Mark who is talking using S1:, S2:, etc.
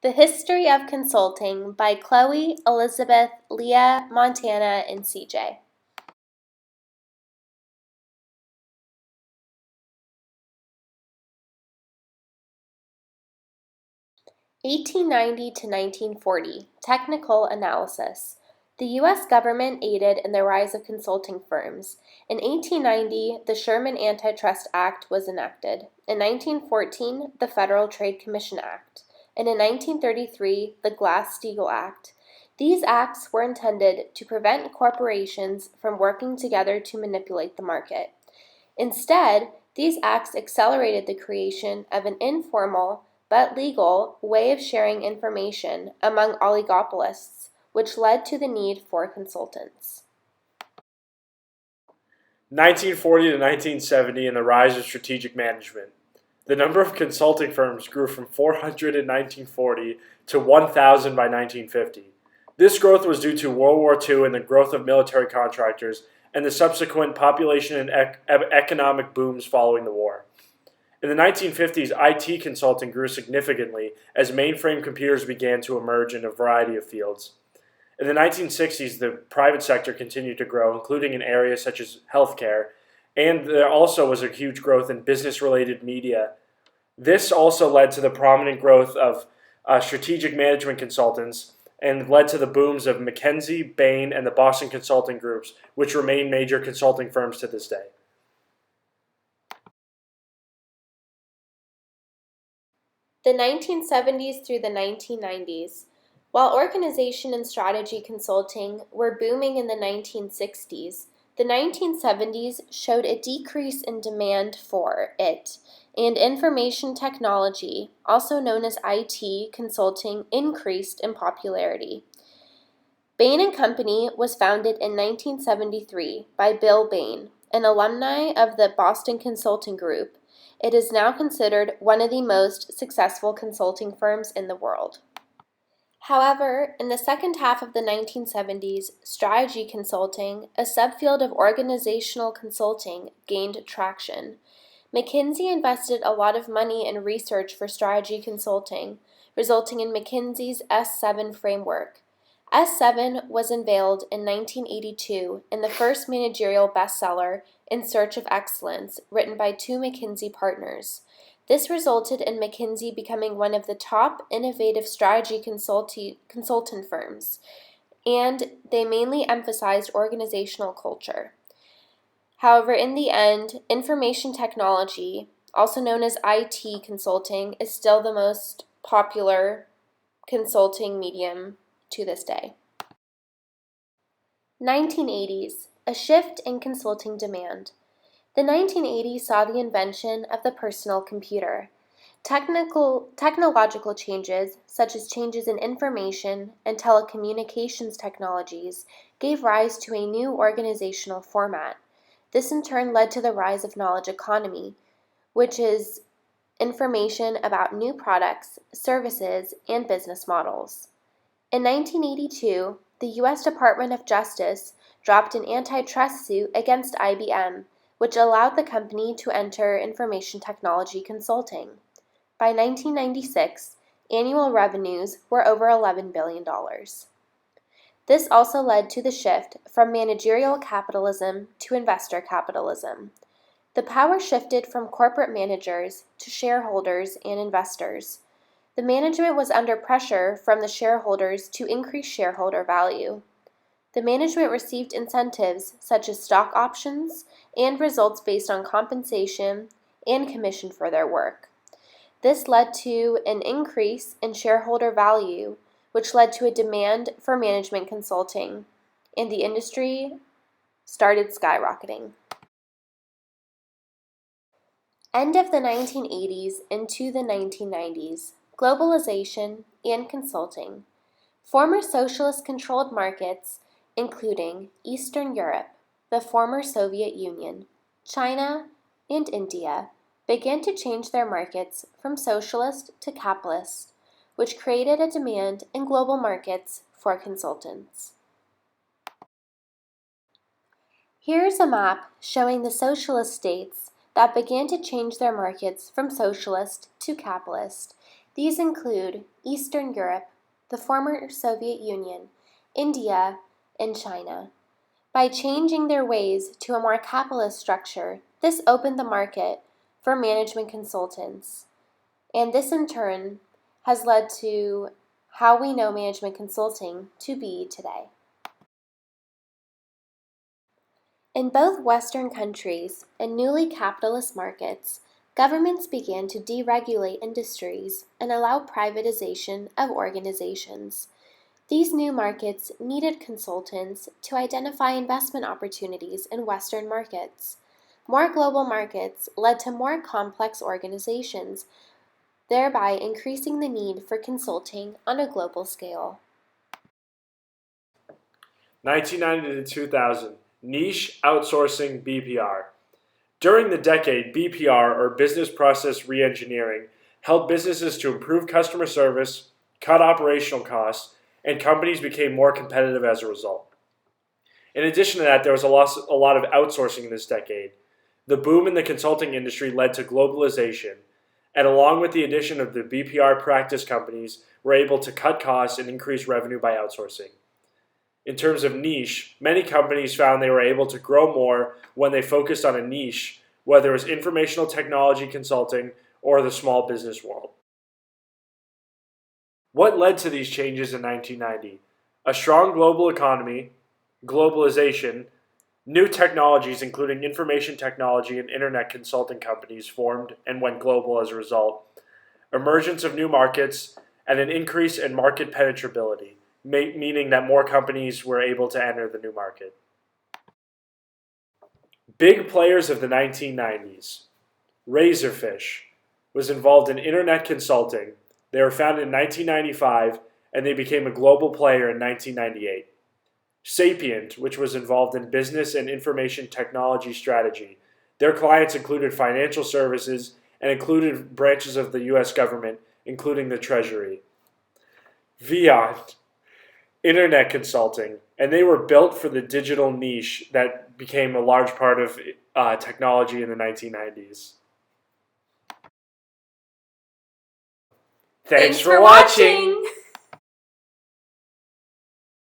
S1: The History of Consulting by Chloe, Elizabeth, Leah, Montana, and CJ. (1890 to 1940) Technical Analysis. The U.S. government aided in the rise of consulting firms. In 1890, the Sherman Antitrust Act was enacted. In 1914, the Federal Trade Commission Act. And in 1933, the Glass-Steagall Act. These acts were intended to prevent corporations from working together to manipulate the market. Instead, these acts accelerated the creation of an informal but legal way of sharing information among oligopolists, which led to the need for consultants.
S2: 1940 to 1970 and the rise of strategic management. The number of consulting firms grew from 400 in 1940 to 1,000 by 1950. This growth was due to World War II and the growth of military contractors and the subsequent population and economic booms following the war. In the 1950s, IT consulting grew significantly as mainframe computers began to emerge in a variety of fields. In the 1960s, the private sector continued to grow, including in areas such as healthcare, and there also was a huge growth in business-related media. This also led to the prominent growth of strategic management consultants and led to the booms of McKinsey, Bain, and the Boston Consulting Groups, which remain major consulting firms to this day.
S1: The 1970s through the 1990s. While organization and strategy consulting were booming in the 1960s, the 1970s showed a decrease in demand for it, and information technology, also known as IT consulting, increased in popularity. Bain & Company was founded in 1973 by Bill Bain, an alumni of the Boston Consulting Group. It is now considered one of the most successful consulting firms in the world. However, in the second half of the 1970s, strategy consulting, a subfield of organizational consulting, gained traction. McKinsey invested a lot of money in research for strategy consulting, resulting in McKinsey's S7 framework. S7 was unveiled in 1982 in the first managerial bestseller, In Search of Excellence, written by two McKinsey partners. This resulted in McKinsey becoming one of the top innovative strategy consultant firms, and they mainly emphasized organizational culture. However, in the end, information technology, also known as IT consulting, is still the most popular consulting medium to this day. 1980s, a shift in consulting demand. The 1980s saw the invention of the personal computer. Technological changes, such as changes in information and telecommunications technologies, gave rise to a new organizational format. This in turn led to the rise of knowledge economy, which is information about new products, services, and business models. In 1982, the U.S. Department of Justice dropped an antitrust suit against IBM, which allowed the company to enter information technology consulting. By 1996, annual revenues were over $11 billion. This also led to the shift from managerial capitalism to investor capitalism. The power shifted from corporate managers to shareholders and investors. The management was under pressure from the shareholders to increase shareholder value. The management received incentives such as stock options and results based on compensation and commission for their work. This led to an increase in shareholder value, which led to a demand for management consulting, and the industry started skyrocketing. End of the 1980s into the 1990s. Globalization and consulting. Former socialist-controlled markets, including Eastern Europe, the former Soviet Union, China, and India, began to change their markets from socialist to capitalist, which created a demand in global markets for consultants. Here's a map showing the socialist states that began to change their markets from socialist to capitalist, These include Eastern Europe, the former Soviet Union, India, and China. By changing their ways to a more capitalist structure, this opened the market for management consultants. And this in turn has led to how we know management consulting to be today. In both Western countries and newly capitalist markets, governments began to deregulate industries and allow privatization of organizations. These new markets needed consultants to identify investment opportunities in Western markets. More global markets led to more complex organizations, thereby increasing the need for consulting on a global scale.
S2: 1990 to 2000, niche outsourcing BPR. During the decade, BPR, or Business Process Reengineering, helped businesses to improve customer service, cut operational costs, and companies became more competitive as a result. In addition to that, there was a lot of outsourcing in this decade. The boom in the consulting industry led to globalization, and along with the addition of the BPR practice companies, were able to cut costs and increase revenue by outsourcing. In terms of niche, many companies found they were able to grow more when they focused on a niche, whether it was informational technology consulting or the small business world. What led to these changes in 1990? A strong global economy, globalization, new technologies including information technology and internet consulting companies formed and went global as a result, emergence of new markets, and an increase in market penetrability, meaning that more companies were able to enter the new market. Big players of the 1990s. Razorfish was involved in internet consulting. They were founded in 1995 and they became a global player in 1998. Sapient, which was involved in business and information technology strategy. Their clients included financial services and included branches of the US government, including the Treasury. Viant, internet consulting, and they were built for the digital niche that became a large part of technology in the 1990s. Thanks for watching!